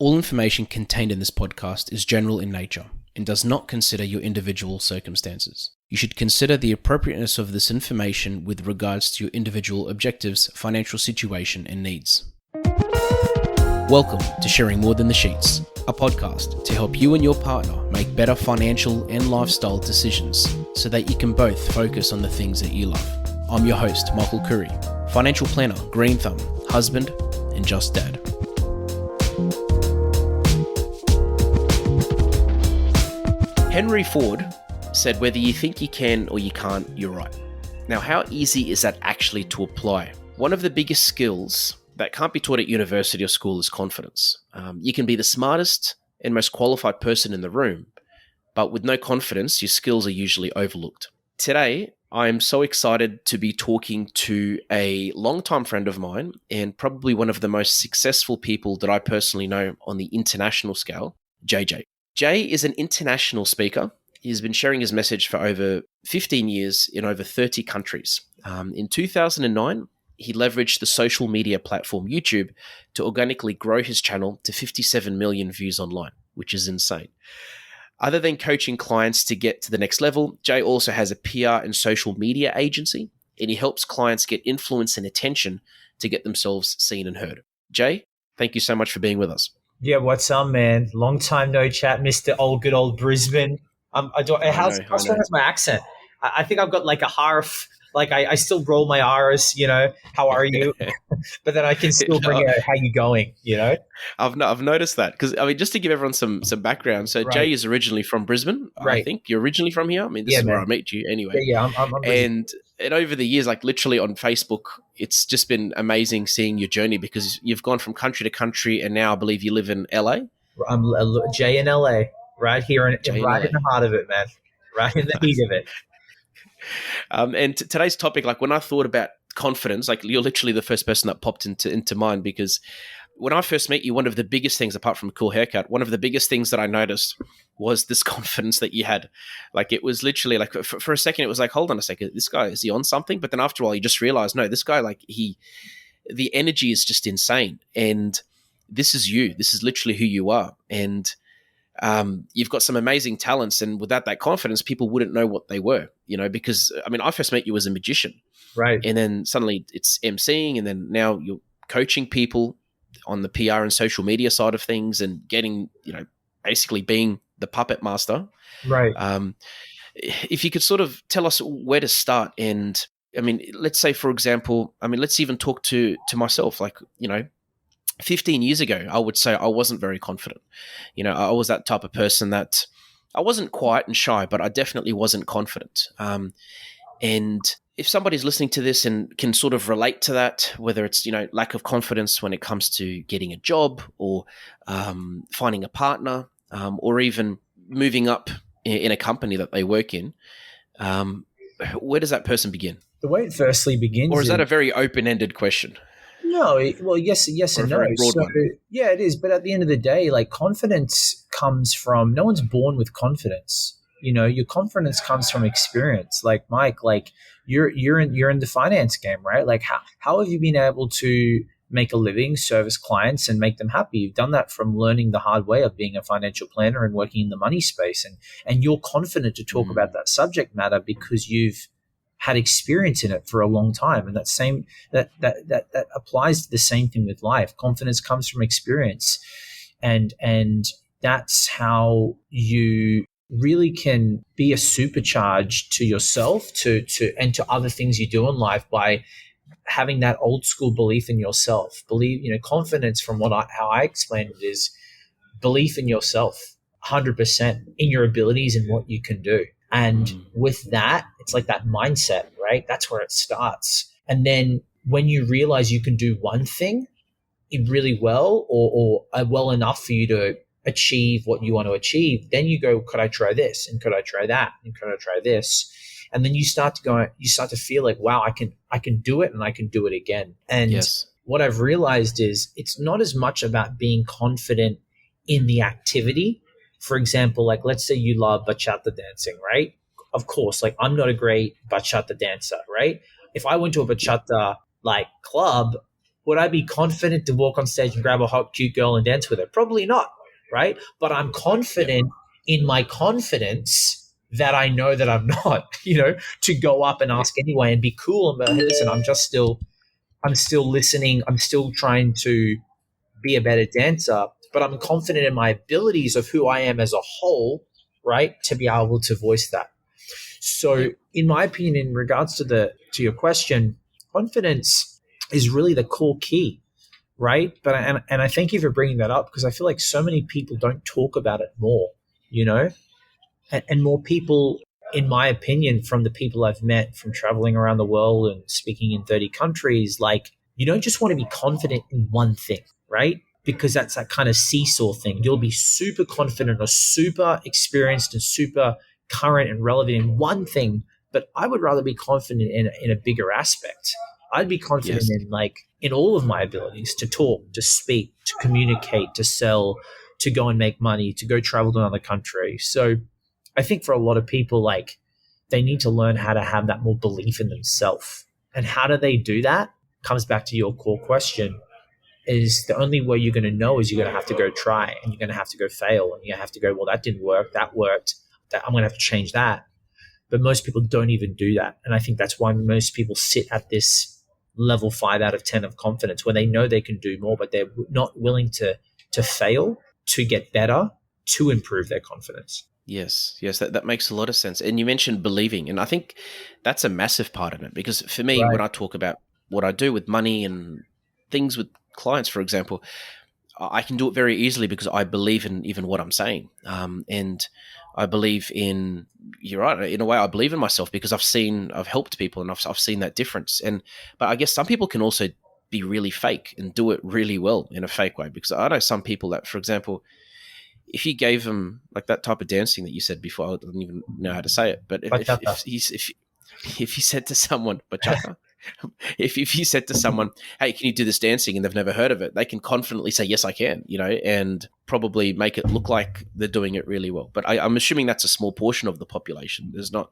All information contained in this podcast is general in nature and does not consider your individual circumstances. You should consider the appropriateness of this information with regards to your individual objectives, financial situation, and needs. Welcome to Sharing More Than the Sheets, a podcast to help you and your partner make better financial and lifestyle decisions so that you can both focus on the things that you love. I'm your host, Michael Khouri, financial planner, green thumb, husband, and just dad. Henry Ford said, whether you think you can or you can't, you're right. Now, how easy is that actually to apply? One of the biggest skills that can't be taught at university or school is confidence. You can be the smartest and most qualified person in the room, but with no confidence, your skills are usually overlooked. Today, I am so excited to be talking to a longtime friend of mine and probably one of the most successful people that I personally know on the international scale, JJ. Jay is an international speaker. He's been sharing his message for over 15 years in over 30 countries. In 2009, he leveraged the social media platform YouTube to organically grow his channel to 57 million views online, which is insane. Other than coaching clients to get to the next level, Jay also has a PR and social media agency, and he helps clients get influence and attention to get themselves seen and heard. Jay, thank you so much for being with us. Yeah, what's up, man? Long time no chat, Mr. Good old Brisbane. How's wrong with my accent? I think I've got like a harf. Like I still roll my R's, how are you? But then I can still bring out how you going, I've noticed that because, just to give everyone some background. So right. Jay is originally from Brisbane. Right. I think you're originally from here. This is where I met you anyway. Yeah, I'm and over the years, like literally on Facebook, it's just been amazing seeing your journey because you've gone from country to country, and now I believe you live in LA. I'm Jay in LA, right here, in the heart of it, man, right in the heat of it. And today's topic, like when I thought about confidence, like you're literally the first person that popped into mind because when I first met you, one of the biggest things, apart from a cool haircut, one of the biggest things that I noticed was this confidence that you had. Like it was literally like for a second, it was like, hold on a second, this guy, is he on something? But then after a while, you just realize, no, this guy, the energy is just insane. And this is you. This is literally who you are. And you've got some amazing talents, and without that confidence, people wouldn't know what they were, because I first met you as a magician, right? And then suddenly it's emceeing, and then now you're coaching people on the PR and social media side of things, and getting, basically being the puppet master, right? If you could sort of tell us where to start, and let's say, for example, let's even talk to myself, 15 years ago, I would say I wasn't very confident. I was that type of person that I wasn't quiet and shy, but I definitely wasn't confident. And if somebody's listening to this and can sort of relate to that, whether it's, lack of confidence when it comes to getting a job or finding a partner or even moving up in a company that they work in, where does that person begin? The way it firstly begins, or is that a very open-ended question? No, well, yes and no. So, yeah, it is. But at the end of the day, confidence comes from, no one's born with confidence. Your confidence comes from experience. Like Mike, you're in the finance game, right? How have you been able to make a living, service clients, and make them happy? You've done that from learning the hard way of being a financial planner and working in the money space, and you're confident to talk about that subject matter because you've had experience in it for a long time. And that applies to the same thing with life. Confidence comes from experience. And that's how you really can be a supercharge to yourself and to other things you do in life by having that old school belief in yourself. Confidence, from how I explained it, is belief in yourself, 100% in your abilities and what you can do. And with that, it's like that mindset, right? That's where it starts. And then when you realize you can do one thing really well or well enough for you to achieve what you want to achieve, then you go, could I try this? And could I try that? And could I try this? And then you start to feel like, wow, I can do it, and I can do it again. And what I've realized is it's not as much about being confident in the activity. For example, let's say you love bachata dancing, right? Of course, I'm not a great bachata dancer, right? If I went to a bachata club, Would I be confident to walk on stage and grab a hot, cute girl and dance with her? Probably not, right? But I'm confident in my confidence that I know that I'm not, to go up and ask anyway and be cool and be, hey, listen, I'm still listening. I'm still trying to be a better dancer, but I'm confident in my abilities of who I am as a whole, right? To be able to voice that. So in my opinion, in regards to your question, confidence is really the core key, right? But and I thank you for bringing that up, because I feel like so many people don't talk about it more, and more people, in my opinion, from the people I've met from traveling around the world and speaking in 30 countries, like, you don't just want to be confident in one thing, right? Because that's that kind of seesaw thing. You'll be super confident or super experienced and super current and relevant in one thing, but I would rather be confident in a bigger aspect. I'd be confident in all of my abilities to talk, to speak, to communicate, to sell, to go and make money, to go travel to another country. So I think for a lot of people, like, they need to learn how to have that more belief in themselves. And how do they do that? Comes back to your core question. Is the only way you're going to know is you're going to have to go try, and you're going to have to go fail, and you have to go, well, that didn't work, that worked, that I'm going to have to change that. But most people don't even do that. And I think that's why most people sit at this level 5 out of 10 of confidence, where they know they can do more, but they're not willing to fail, to get better, to improve their confidence. Yes, that makes a lot of sense. And you mentioned believing, and I think that's a massive part of it, because for me, when I talk about what I do with money and things with clients, for example, I can do it very easily because I believe in even what I'm saying. And I believe in, you're right, in a way I believe in myself, because I've helped people and I've seen that difference. But I guess some people can also be really fake and do it really well in a fake way, because I know some people that, for example, if you gave them like that type of dancing that you said before, I don't even know how to say it, but if you said to someone, bachata, if you said to someone, hey, can you do this dancing, and they've never heard of it, they can confidently say, yes, I can, and probably make it look like they're doing it really well. But I'm assuming that's a small portion of the population. There's not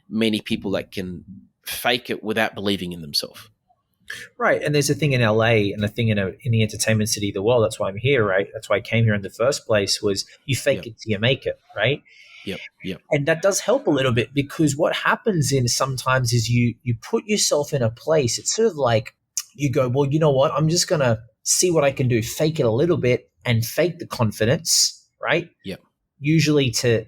many people that can fake it without believing in themselves. Right. And there's a thing in LA and a thing in the entertainment city of the world. That's why I'm here, right? That's why I came here in the first place, was you fake it till you make it, right? Yep. And that does help a little bit, because what happens sometimes is you put yourself in a place. It's sort of like you go, well, you know what? I'm just going to see what I can do, fake it a little bit and fake the confidence, right? Yep. Usually to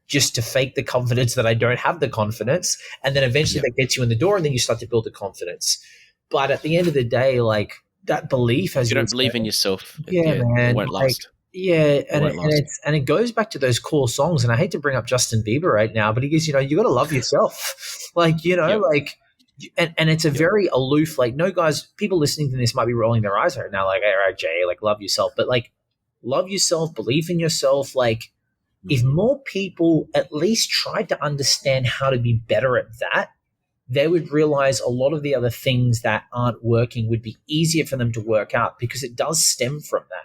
fake the confidence that I don't have the confidence. And then eventually that gets you in the door, and then you start to build the confidence. But at the end of the day, like, that belief, as you don't believe in yourself, man, it won't last. And it goes back to those core songs. And I hate to bring up Justin Bieber right now, but he goes, you got to love yourself. And it's a very aloof, like, no, guys, people listening to this might be rolling their eyes right now, like, all right, Jay, like, love yourself. But like, love yourself, believe in yourself. Like, if more people at least tried to understand how to be better at that, they would realize a lot of the other things that aren't working would be easier for them to work out, because it does stem from that.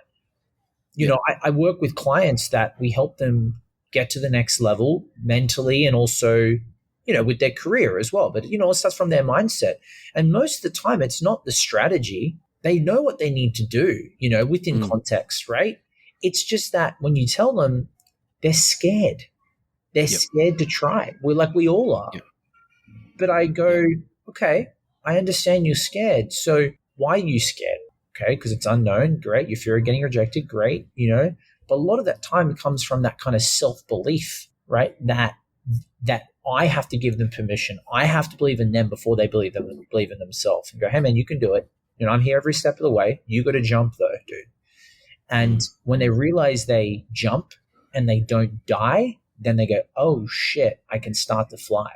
I work with clients that we help them get to the next level mentally, and also, with their career as well. But, it starts from their mindset. And most of the time, it's not the strategy. They know what they need to do, within context, right? It's just that when you tell them, they're scared. They're scared to try. We all are. But I go, okay, I understand you're scared. So why are you scared? Okay, because it's unknown. Great. You fear of getting rejected. Great. But a lot of that time comes from that kind of self-belief, right? That I have to give them permission. I have to believe in them before they believe in themselves, and go, hey man, you can do it. I'm here every step of the way. You got to jump though, dude. And when they realize they jump and they don't die, then they go, oh shit, I can start to fly.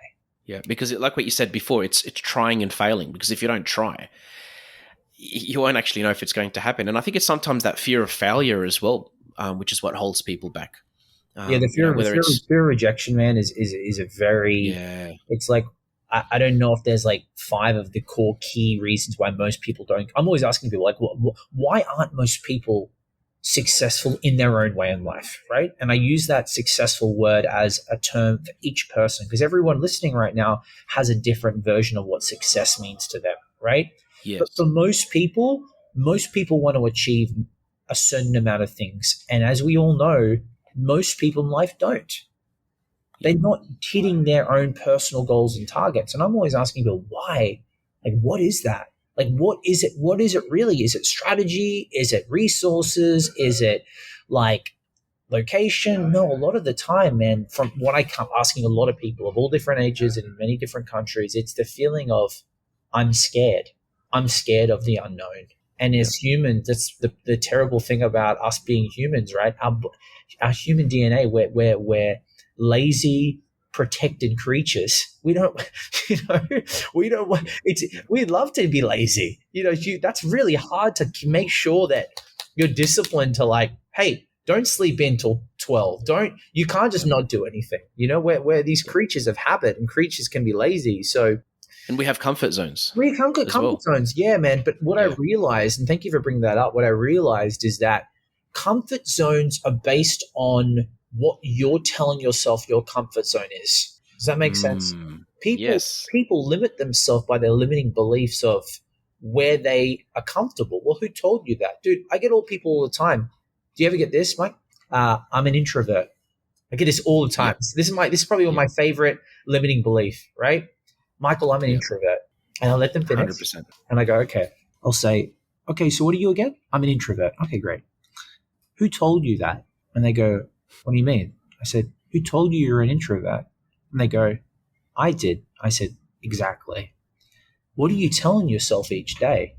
Yeah, because like what you said before, it's trying and failing. Because if you don't try, you won't actually know if it's going to happen. And I think it's sometimes that fear of failure as well, which is what holds people back. The fear of rejection, man, is a very. It's like, I don't know if there's like 5 of the core key reasons why most people don't. I'm always asking people, like, why aren't most people successful in their own way in life, right? And I use that successful word as a term for each person, because everyone listening right now has a different version of what success means to them, right? Yes. But for most people want to achieve a certain amount of things. And as we all know, most people in life don't. They're not hitting their own personal goals and targets. And I'm always asking people, why? Like, what is that? Like, what is it? What is it really? Is it strategy? Is it resources? Is it like location? No, a lot of the time, man, from what I come asking a lot of people of all different ages and in many different countries, it's the feeling of, I'm scared. I'm scared of the unknown. And as humans, that's the terrible thing about us being humans, right? Our human DNA, we're lazy, protected creatures. We don't, we'd love to be lazy. That's really hard to make sure that you're disciplined to like, hey, don't sleep in till 12. You can't just not do anything. We're these creatures of habit, and creatures can be lazy. So, and we have comfort zones. We have comfort zones. Yeah, man. But what I realized, and thank you for bringing that up, what I realized is that comfort zones are based on what you're telling yourself your comfort zone is. Does that make sense? People limit themselves by their limiting beliefs of where they are comfortable. Well, who told you that? Dude, I get all people all the time. Do you ever get this, Mike? I'm an introvert. I get this all the time. Yeah. This is probably my favorite limiting belief, right? Michael, I'm an introvert. And I'll let them finish. 100%. And I go, okay. I'll say, okay, so what are you again? I'm an introvert. Okay, great. Who told you that? And they go, what do you mean? I said, who told you you're an introvert? And they go, I did. I said, exactly. What are you telling yourself each day?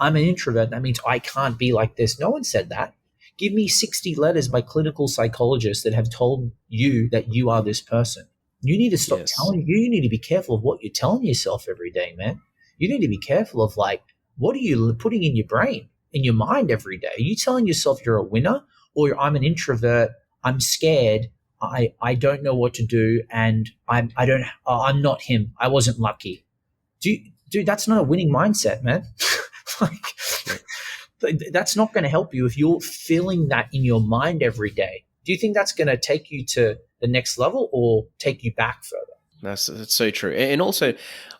I'm an introvert. That means I can't be like this. No one said that. Give me 60 letters by clinical psychologists that have told you that you are this person. You need to stop telling you. You need to be careful of what you're telling yourself every day, man. You need to be careful of like, what are you putting in your brain, in your mind every day? Are you telling yourself you're a winner, or I'm an introvert? I'm scared. I don't know what to do, and I'm not him. I wasn't lucky. Dude, that's not a winning mindset, man. That's not going to help you if you're feeling that in your mind every day. Do you think that's going to take you to the next level or take you back further? That's so true. And also,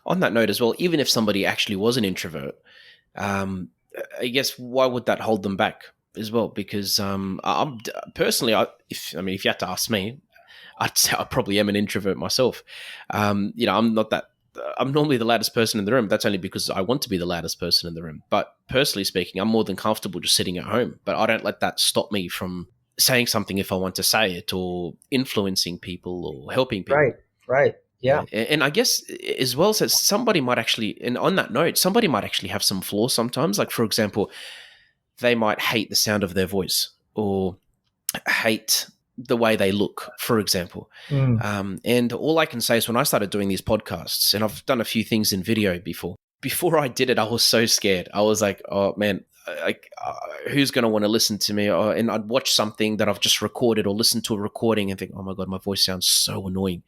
on that note as well, even if somebody actually was an introvert, I guess why would that hold them back as well? Because I'm personally, if you had to ask me, I'd say I probably am an introvert myself. I'm not that. I'm normally the loudest person in the room. That's only because I want to be the loudest person in the room. But personally speaking, I'm more than comfortable just sitting at home. But I don't let that stop me from saying something if I want to say it, or influencing people or helping people. Right. Yeah. And I guess as well, so somebody might actually, and on that note, somebody might actually have some flaws sometimes. Like, for example, they might hate the sound of their voice or hate the way they look, for example. And all I can say is when I started doing these podcasts, and I've done a few things in video before I did it, I was so scared. I was like, oh man, who's going to want to listen to me? And I'd watch something that I've just recorded or listen to a recording and think, oh my God, my voice sounds so annoying.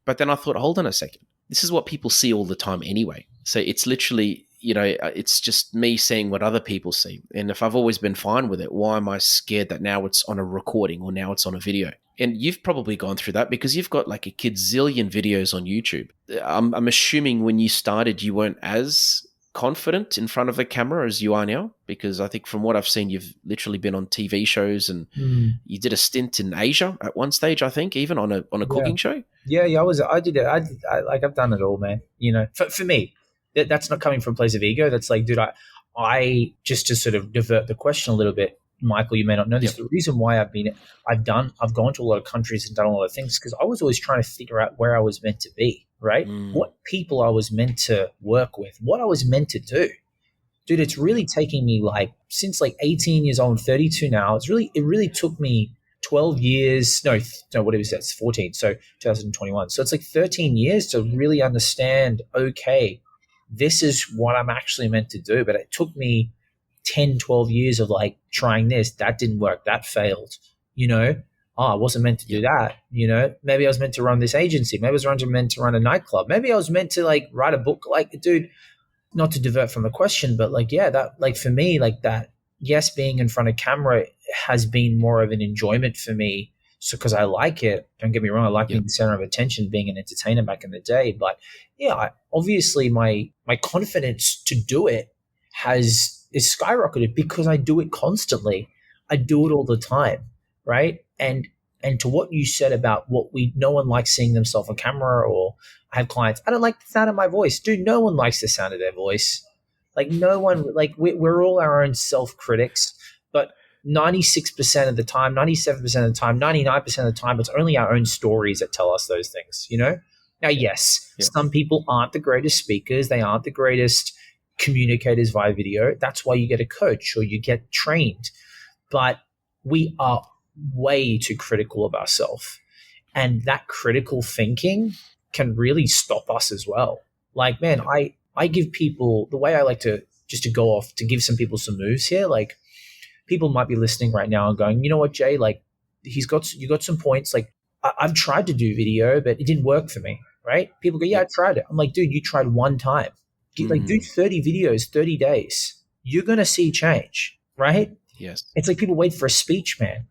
But then I thought, hold on a second. This is what people see all the time anyway. So it's literally, it's just me seeing what other people see. And if I've always been fine with it, why am I scared that now it's on a recording or now it's on a video? And you've probably gone through that because you've got like a kadzillion videos on YouTube. I'm assuming when you started, you weren't as confident in front of the camera as you are now, because I think from what I've seen, you've literally been on TV shows, and you did a stint in Asia at one stage, I think, even on a cooking show. Yeah, I did it. I've done it all, man. For me, that's not coming from a place of ego. That's like, dude, I just to sort of divert the question a little bit, Michael, you may not know this. The reason why I've gone to a lot of countries and done a lot of things because I was always trying to figure out where I was meant to be, right? What people I was meant to work with, what I was meant to do. Dude, it's really taking me since 18 years old, I'm 32 now. It really took me 12 years. No, what is that? It's 14. So 2021. So it's 13 years to really understand, okay, this is what I'm actually meant to do. But it took me 10, 12 years of trying this. That didn't work. That failed. I wasn't meant to do that. Maybe I was meant to run this agency. Maybe I was meant to run a nightclub. Maybe I was meant to write a book. Dude, not to divert from the question, but that for me, that, yes, being in front of camera has been more of an enjoyment for me So, because I like it, don't get me wrong, I like being the center of attention, being an entertainer back in the day. But yeah, obviously my confidence to do it is skyrocketed because I do it constantly. I do it all the time, right? And to what you said about no one likes seeing themselves on camera, or I have clients, I don't like the sound of my voice. Dude, no one likes the sound of their voice. Like no one, like we're all our own self-critics, but 96% of the time, 97% of the time, 99% of the time, it's only our own stories that tell us those things, you know? Now, yes, some people aren't the greatest speakers. They aren't the greatest communicators via video. That's why you get a coach or you get trained. But we are way too critical of ourselves. And that critical thinking can really stop us as well. Like, man, I give people, the way I like to, just to go off, to give some people some moves here, like people might be listening right now and going, you know what, Jay, like you got some points. Like I've tried to do video, but it didn't work for me, right? People go, yeah, I tried it. I'm like, dude, you tried one time. Like do 30 videos, 30 days. You're going to see change, right? Yes. It's like people wait for a speech, man.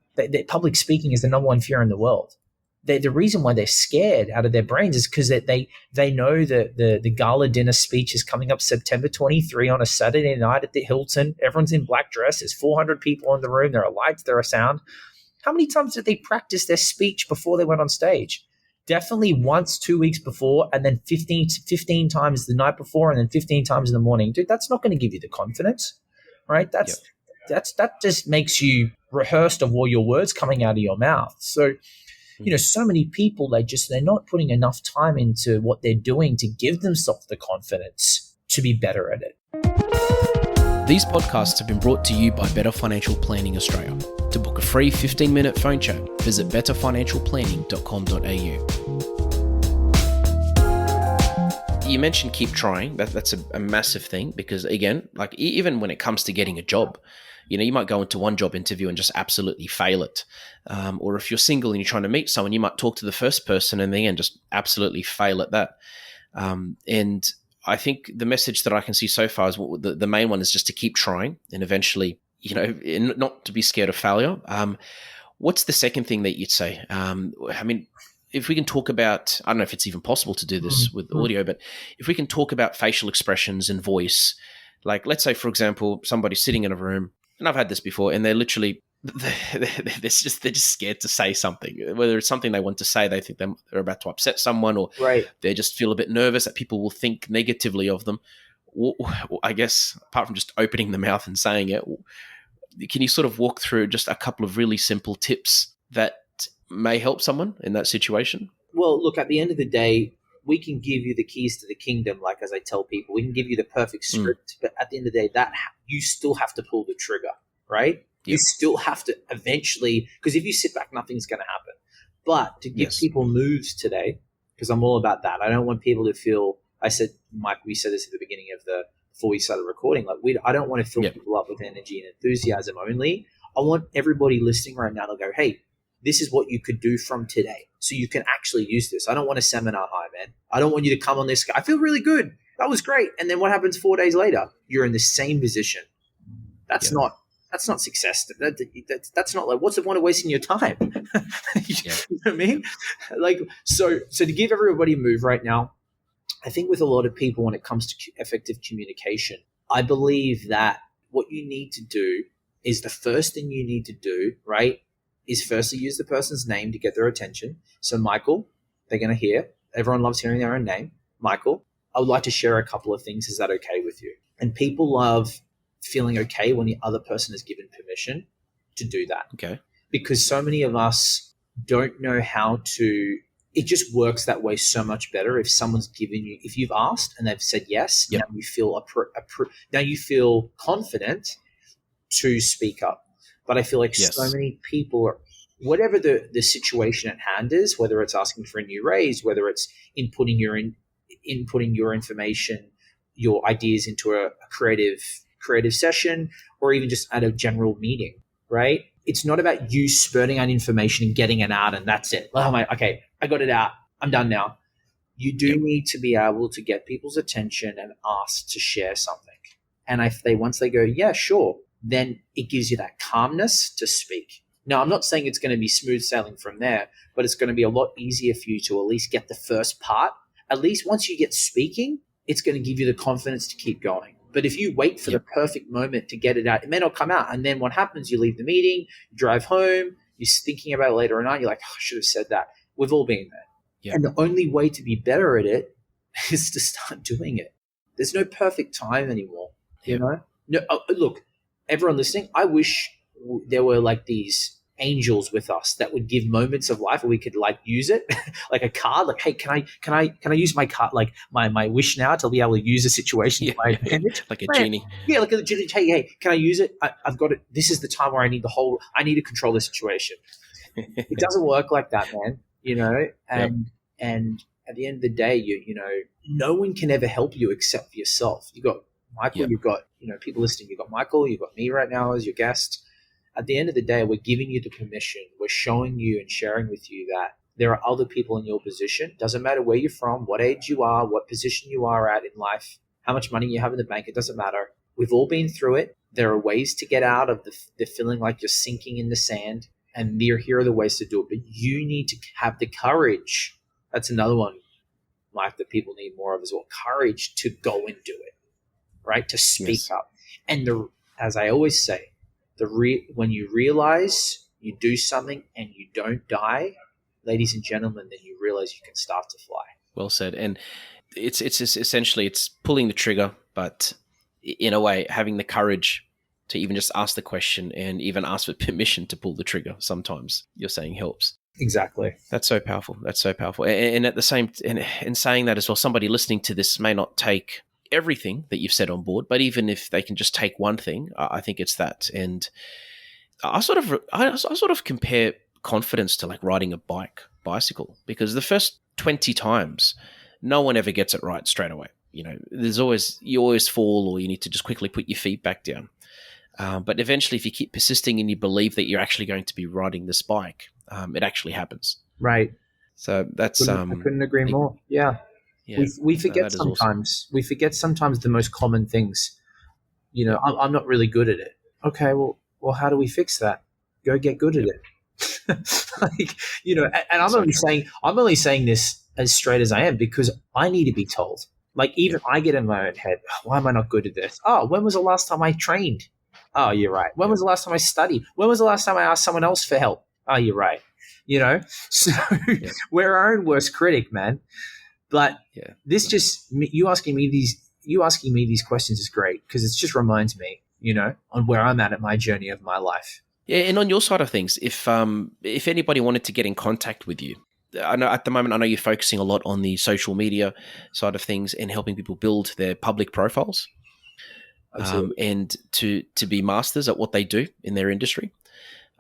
Public speaking is the number one fear in the world. The reason why they're scared out of their brains is because they know that the gala dinner speech is coming up September 23 on a Saturday night at the Hilton. Everyone's in black dress. There's 400 people in the room. There are lights. There are sound. How many times did they practice their speech before they went on stage? Definitely once, 2 weeks before, and then 15 times the night before, and then 15 times in the morning. Dude, that's not going to give you the confidence, right? That just makes you rehearsed of all your words coming out of your mouth. So, you know, so many people, they're not putting enough time into what they're doing to give themselves the confidence to be better at it. These podcasts have been brought to you by Better Financial Planning Australia. To book a free 15-minute phone chat, visit betterfinancialplanning.com.au. You mentioned keep trying. That's a massive thing because, again, like even when it comes to getting a job, you know, you might go into one job interview and just absolutely fail it. Or if you're single and you're trying to meet someone, you might talk to the first person and then just absolutely fail at that. And I think the message that I can see so far is the main one is just to keep trying and eventually, you know, not to be scared of failure. What's the second thing that you'd say? I mean, if we can talk about, I don't know if it's even possible to do this with audio, but if we can talk about facial expressions and voice, like let's say, for example, somebody's sitting in a room, and I've had this before, and they're literally, they're just scared to say something. Whether it's something they want to say, they think they're about to upset someone, or they just feel a bit nervous that people will think negatively of them. I guess, apart from just opening the mouth and saying it, can you sort of walk through just a couple of really simple tips that may help someone in that situation? Well, look, at the end of the day, we can give you the keys to the kingdom, like as I tell people. We can give you the perfect script, but at the end of the day, that you still have to pull the trigger, right? Yep. You still have to eventually, because if you sit back, nothing's going to happen. But to give people moves today, because I'm all about that. I don't want people to feel, I said, Mike, we said this at the beginning of before we started recording, like I don't want to fill people up with energy and enthusiasm only. I want everybody listening right now to go, hey, this is what you could do from today. So you can actually use this. I don't want a seminar high, man. I don't want you to come on this. I feel really good. That was great. And then what happens 4 days later? You're in the same position. That's not success. That's not like, what's the point of wasting your time? You know what I mean? Like, so to give everybody a move right now, I think with a lot of people, when it comes to effective communication, I believe that what you need to do is the first thing you need to do, right, is firstly use the person's name to get their attention. So Michael, they're going to hear. Everyone loves hearing their own name. Michael, I would like to share a couple of things. Is that okay with you? And people love feeling okay when the other person is given permission to do that. Okay. Because so many of us don't know how to, it just works that way so much better if someone's given you, if you've asked and they've said yes, now you feel now you feel confident to speak up. But I feel like so many people are, whatever the situation at hand is, whether it's asking for a new raise, whether it's inputting your information, your ideas into a creative session, or even just at a general meeting, right? It's not about you spurting out information and getting it out and that's it. Oh my, okay, I got it out. I'm done now. You do need to be able to get people's attention and ask to share something. And if once they go, yeah, sure, then it gives you that calmness to speak. Now, I'm not saying it's going to be smooth sailing from there, but it's going to be a lot easier for you to at least get the first part. At least once you get speaking, it's going to give you the confidence to keep going. But if you wait for the perfect moment to get it out, it may not come out. And then what happens? You leave the meeting, you drive home, you're thinking about it later on, you're like, oh, I should have said that. We've all been there. Yep. And the only way to be better at it is to start doing it. There's no perfect time anymore. You know? No, look, everyone listening, I wish there were like these angels with us that would give moments of life where we could like use it like a card, like, hey, can I use my card, like my wish now to be able to use a situation to my advantage? Like a genie. Yeah, like a genie. Hey, can I use it? I've got it. This is the time where I need to control the situation. It doesn't work like that, man. You know, and at the end of the day, you know, no one can ever help you except for yourself. You got Michael, you've got, you know, people listening, you've got Michael, you've got me right now as your guest. At the end of the day, we're giving you the permission. We're showing you and sharing with you that there are other people in your position. Doesn't matter where you're from, what age you are, what position you are at in life, how much money you have in the bank. It doesn't matter. We've all been through it. There are ways to get out of the feeling like you're sinking in the sand, and here are the ways to do it. But you need to have the courage. That's another one, Mike, that people need more of as well. Courage to go and do it, right? To speak up. And as I always say, when you realize you do something and you don't die, ladies and gentlemen, then you realize you can start to fly. Well said. And it's essentially it's pulling the trigger, but in a way having the courage to even just ask the question and even ask for permission to pull the trigger. Sometimes you're saying helps. Exactly. That's so powerful. That's so powerful. And at the same, in saying that as well, somebody listening to this may not take everything that you've said on board, but even if they can just take one thing, I think it's that. And I sort of compare confidence to like riding a bicycle, because the first 20 times, no one ever gets it right straight away. You know, you always fall, or you need to just quickly put your feet back down. But eventually, if you keep persisting and you believe that you're actually going to be riding this bike, it actually happens. Right. So that's I couldn't agree more. Yeah. Yeah, we forget sometimes. Awesome. We forget sometimes the most common things. You know, I'm not really good at it. Okay, well, how do we fix that? Go get good at it. Like, you know, and I'm only saying this as straight as I am because I need to be told. Like, even I get in my own head. Why am I not good at this? Oh, when was the last time I trained? Oh, you're right. When was the last time I studied? When was the last time I asked someone else for help? Oh, you're right. You know, so we're our own worst critic, man. But this you asking me these questions is great because it just reminds me, you know, on where I'm at my journey of my life. Yeah, and on your side of things, if anybody wanted to get in contact with you, I know at the moment, I know you're focusing a lot on the social media side of things and helping people build their public profiles, and to be masters at what they do in their industry.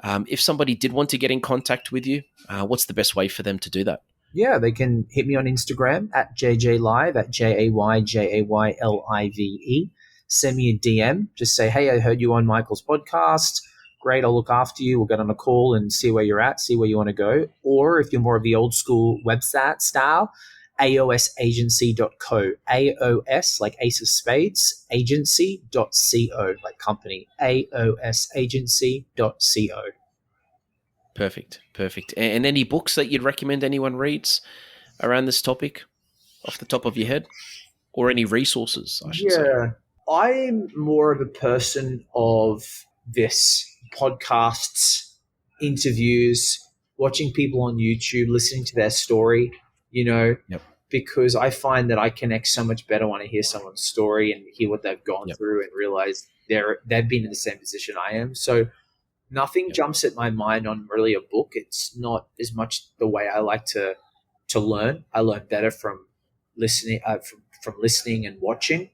If somebody did want to get in contact with you, what's the best way for them to do that? Yeah, they can hit me on Instagram at JJLive, at JAYJAYLIVE. Send me a DM. Just say, hey, I heard you on Michael's podcast. Great, I'll look after you. We'll get on a call and see where you're at, see where you want to go. Or if you're more of the old school website style, aosagency.co. AOS, like Ace of Spades, agency.co, like company. aosagency.co. Perfect. And any books that you'd recommend anyone reads around this topic off the top of your head? Or any resources, I should say? Yeah, I'm more of a person of this. Podcasts, interviews, watching people on YouTube, listening to their story, you know, because I find that I connect so much better when I hear someone's story and hear what they've gone through and realize they've been in the same position I am. So nothing jumps at my mind on really a book. It's not as much the way I like to learn. I learn better from listening, from listening and watching.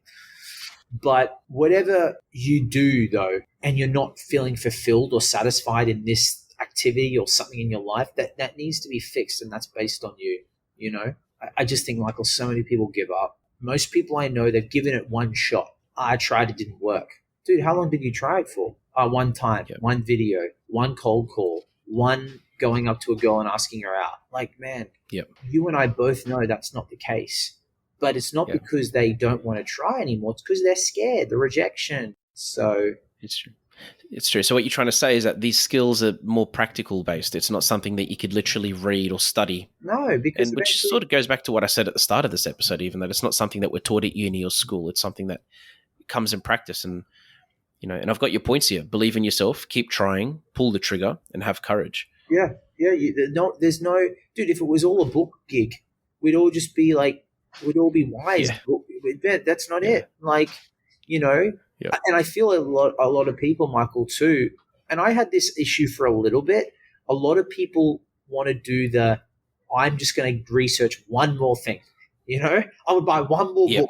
But whatever you do, though, and you're not feeling fulfilled or satisfied in this activity or something in your life, that needs to be fixed, and that's based on you, you know? I just think, Michael, so many people give up. Most people I know, they've given it one shot. I tried, it didn't work. Dude, how long did you try it for? One time, one video, one cold call, one going up to a girl and asking her out. Like, man, you and I both know that's not the case. But it's not because they don't want to try anymore. It's because they're scared, the rejection. So it's true. It's true. So what you're trying to say is that these skills are more practical based. It's not something that you could literally read or study. No, because which sort of goes back to what I said at the start of this episode, even that it's not something that we're taught at uni or school. It's something that comes in practice. And, and I've got your points here. Believe in yourself, keep trying, pull the trigger, and have courage. Yeah. There's no, dude, if it was all a book gig, we'd all just be like, we'd all be wise. Yeah. That's not it. Like, Yep. And I feel a lot of people, Michael, too, and I had this issue for a little bit. A lot of people want to do I'm just going to research one more thing. I would buy one more book,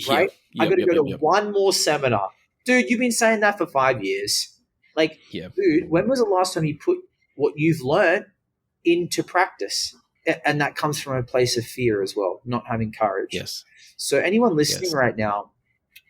right? I got to go to one more seminar. Dude, you've been saying that for 5 years. Like, dude, when was the last time you put what you've learned into practice? And that comes from a place of fear as well, not having courage. Yes. So anyone listening right now,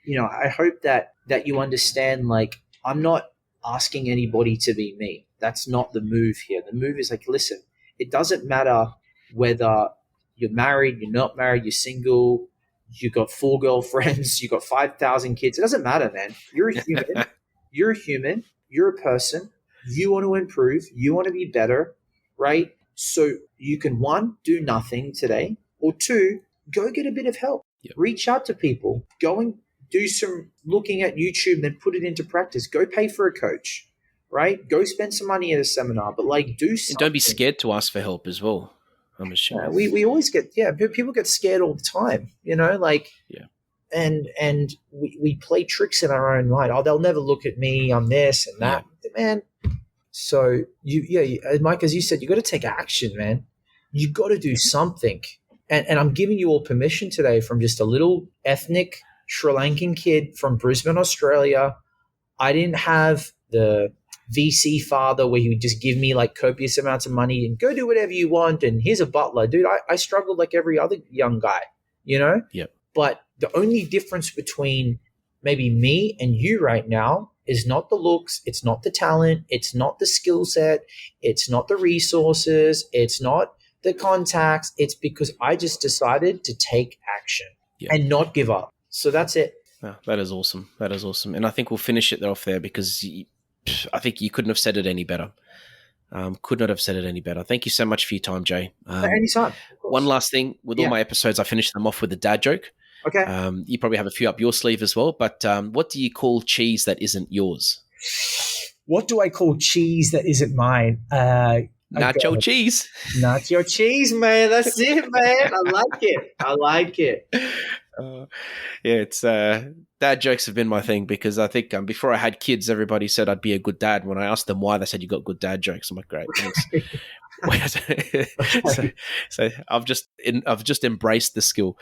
I hope that you understand, like, I'm not asking anybody to be me. That's not the move here. The move is like, listen, it doesn't matter whether you're married, you're not married, you're single, you got 4 girlfriends, you got 5,000 kids. It doesn't matter, man. You're a human. You're a human. You're a person. You want to improve. You want to be better, right? So you can, 1, do nothing today, or 2, go get a bit of help. Yep. Reach out to people. Go and do some looking at YouTube, then put it into practice. Go pay for a coach, right? Go spend some money at a seminar, but like do something. And don't be scared to ask for help as well. I'm assuming. We always get, people get scared all the time, and we play tricks in our own mind. Oh, they'll never look at me. I'm this and that, man. So Mike, as you said, you got to take action, man. You got to do something. And I'm giving you all permission today from just a little ethnic Sri Lankan kid from Brisbane, Australia. I didn't have the VC father where he would just give me like copious amounts of money and go do whatever you want. And here's a butler. Dude, I struggled like every other young guy, Yep. But the only difference between maybe me and you right now is not the looks. It's not the talent. It's not the skill set. It's not the resources. It's not the contacts. It's because I just decided to take action and not give up. So that's it. Oh, that is awesome. That is awesome. And I think we'll finish it off there because I think you couldn't have said it any better. Could not have said it any better. Thank you so much for your time, Jay. Anytime. One last thing. With all my episodes, I finish them off with a dad joke. Okay. You probably have a few up your sleeve as well, but what do you call cheese that isn't yours? What do I call cheese that isn't mine? Nacho cheese. Nacho cheese, man. That's it, man. I like it. It's dad jokes have been my thing because I think before I had kids, everybody said I'd be a good dad. When I asked them why, they said you got good dad jokes. I'm like, great, thanks. so I've just embraced the skill.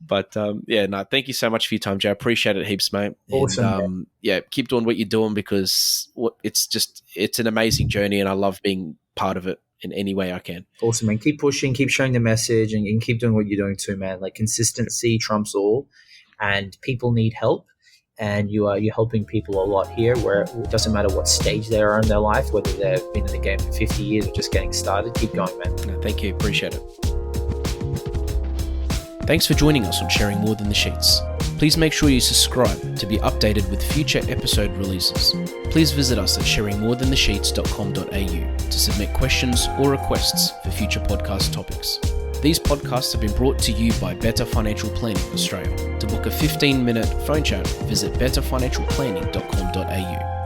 But thank you so much for your time, Jay. I appreciate it heaps, mate. Awesome. And, keep doing what you're doing because it's an amazing journey, and I love being part of it in any way I can. Awesome, man. Keep pushing, keep showing the message, and keep doing what you're doing too, man. Like consistency trumps all, and people need help, and you're helping people a lot here. Where it doesn't matter what stage they are in their life, whether they've been in the game for 50 years or just getting started. Keep going, man. No, thank you. Appreciate it. Thanks for joining us on Sharing More Than the Sheets. Please make sure you subscribe to be updated with future episode releases. Please visit us at sharingmorethanthesheets.com.au to submit questions or requests for future podcast topics. These podcasts have been brought to you by Better Financial Planning Australia. To book a 15-minute phone chat, visit betterfinancialplanning.com.au.